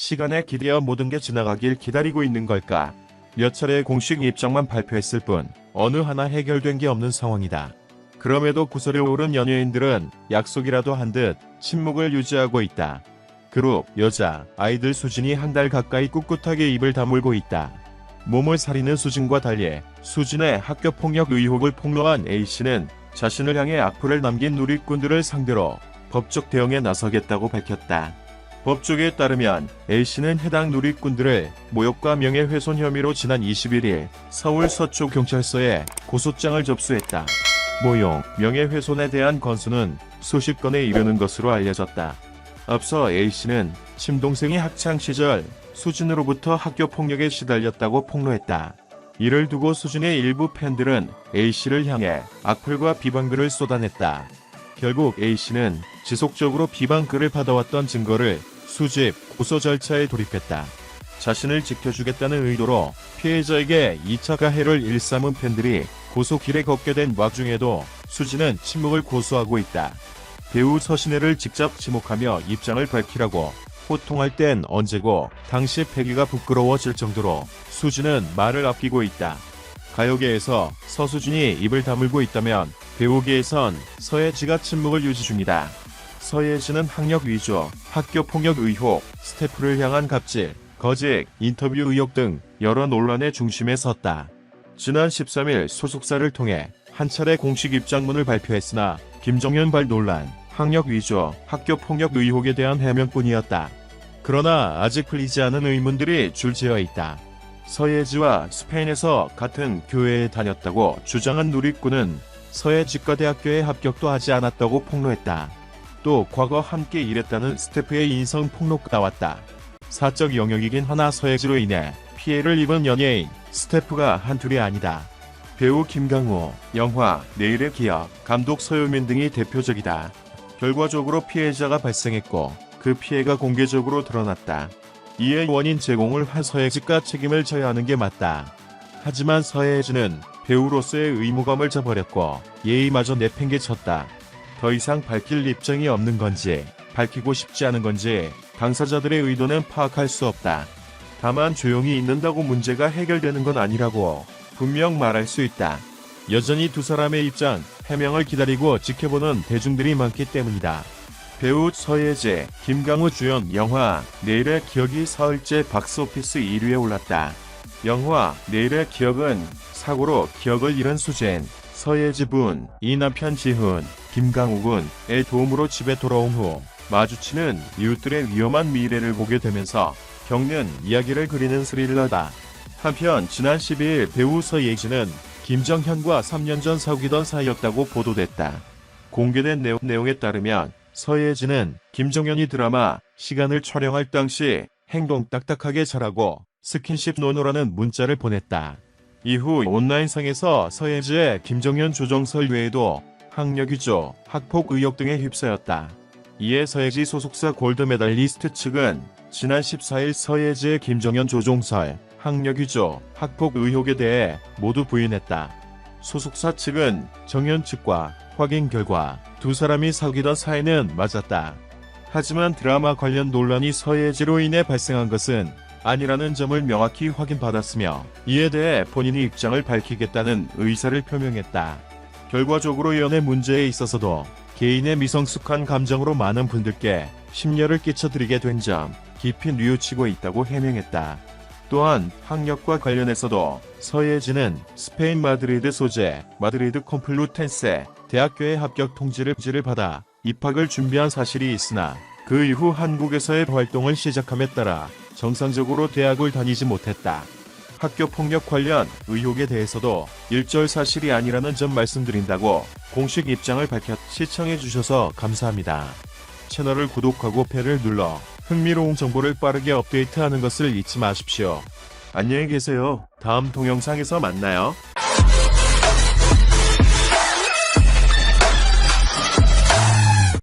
시간에 기대어 모든 게 지나가길 기다리고 있는 걸까? 몇 차례 공식 입장만 발표했을 뿐 어느 하나 해결된 게 없는 상황이다. 그럼에도 구설에 오른 연예인들은 약속이라도 한 듯 침묵을 유지하고 있다. 그룹, 여자, 아이들 수진이 한 달 가까이 꿋꿋하게 입을 다물고 있다. 몸을 사리는 수진과 달리 수진의 학교폭력 의혹을 폭로한 A씨는 자신을 향해 악플을 남긴 누리꾼들을 상대로 법적 대응에 나서겠다고 밝혔다. 법조계에 따르면 A씨는 해당 누리꾼들을 모욕과 명예훼손 혐의로 지난 21일 서울 서초경찰서에 고소장을 접수했다. 모욕, 명예훼손에 대한 건수는 수십 건에 이르는 것으로 알려졌다. 앞서 A씨는 친동생이 학창시절 수진으로부터 학교폭력에 시달렸다고 폭로했다. 이를 두고 수진의 일부 팬들은 A씨를 향해 악플과 비방글을 쏟아냈다. 결국 A씨는 지속적으로 비방글을 받아왔던 증거를 수집, 고소 절차에 돌입했다. 자신을 지켜주겠다는 의도로 피해자에게 2차 가해를 일삼은 팬들이 고소길에 걷게 된 와중에도 수진은 침묵을 고수하고 있다. 배우 서신혜를 직접 지목하며 입장을 밝히라고 호통할 땐 언제고 당시 패기가 부끄러워질 정도로 수진은 말을 아끼고 있다. 가요계에서 서수진이 입을 다물고 있다면 배우계에선 서예지가 침묵을 유지 중이다. 서예지는 학력 위조, 학교폭력 의혹, 스태프를 향한 갑질, 거짓, 인터뷰 의혹 등 여러 논란의 중심에 섰다. 지난 13일 소속사를 통해 한 차례 공식 입장문을 발표했으나 김정현발 논란, 학력 위조, 학교폭력 의혹에 대한 해명뿐이었다. 그러나 아직 풀리지 않은 의문들이 줄지어 있다. 서예지와 스페인에서 같은 교회에 다녔다고 주장한 누리꾼은 서예지과대학교에 합격도 하지 않았다고 폭로했다. 또 과거 함께 일했다는 스태프의 인성 폭로가 나왔다. 사적 영역이긴 하나 서예지로 인해 피해를 입은 연예인, 스태프가 한둘이 아니다. 배우 김강우, 영화 내일의 기억, 감독 서유민 등이 대표적이다. 결과적으로 피해자가 발생했고 그 피해가 공개적으로 드러났다. 이에 원인 제공을 한 서예지가 책임을 져야 하는 게 맞다. 하지만 서예지는 배우로서의 의무감을 저버렸고 예의마저 내팽개쳤다. 더 이상 밝힐 입장이 없는 건지 밝히고 싶지 않은 건지 당사자들의 의도는 파악할 수 없다. 다만 조용히 있는다고 문제가 해결되는 건 아니라고 분명 말할 수 있다. 여전히 두 사람의 입장, 해명을 기다리고 지켜보는 대중들이 많기 때문이다. 배우 서예지, 김강우 주연 영화 내일의 기억이 사흘째 박스오피스 1위에 올랐다. 영화 내일의 기억은 사고로 기억을 잃은 수진, 서예지 분, 이 남편 지훈, 김강우 군의 도움으로 집에 돌아온 후 마주치는 이웃들의 위험한 미래를 보게 되면서 겪는 이야기를 그리는 스릴러다. 한편 지난 12일 배우 서예지는 김정현과 3년 전 사귀던 사이였다고 보도됐다. 공개된 내용에 따르면 서예지는 김정현이 드라마 시간을 촬영할 당시 행동 딱딱하게 잘하고 스킨십 노노라는 문자를 보냈다. 이후 온라인상에서 서예지의 김정현 조정설 외에도 학력 위조, 학폭 의혹 등에 휩싸였다. 이에 서예지 소속사 골드메달리스트 측은 지난 14일 서예지의 김정현 조종설, 학력 위조, 학폭 의혹에 대해 모두 부인했다. 소속사 측은 정현 측과 확인 결과 두 사람이 사귀던 사이는 맞았다. 하지만 드라마 관련 논란이 서예지로 인해 발생한 것은 아니라는 점을 명확히 확인받았으며 이에 대해 본인이 입장을 밝히겠다는 의사를 표명했다. 결과적으로 연애 문제에 있어서도 개인의 미성숙한 감정으로 많은 분들께 심려를 끼쳐드리게 된 점 깊이 뉘우치고 있다고 해명했다. 또한 학력과 관련해서도 서예지는 스페인 마드리드 소재 마드리드 컴플루텐세 대학교의 합격 통지를 받아 입학을 준비한 사실이 있으나 그 이후 한국에서의 활동을 시작함에 따라 정상적으로 대학을 다니지 못했다. 학교폭력 관련 의혹에 대해서도 일절 사실이 아니라는 점 말씀드린다고 공식 입장을 시청해주셔서 감사합니다. 채널을 구독하고 벨을 눌러 흥미로운 정보를 빠르게 업데이트하는 것을 잊지 마십시오. 안녕히 계세요. 다음 동영상에서 만나요.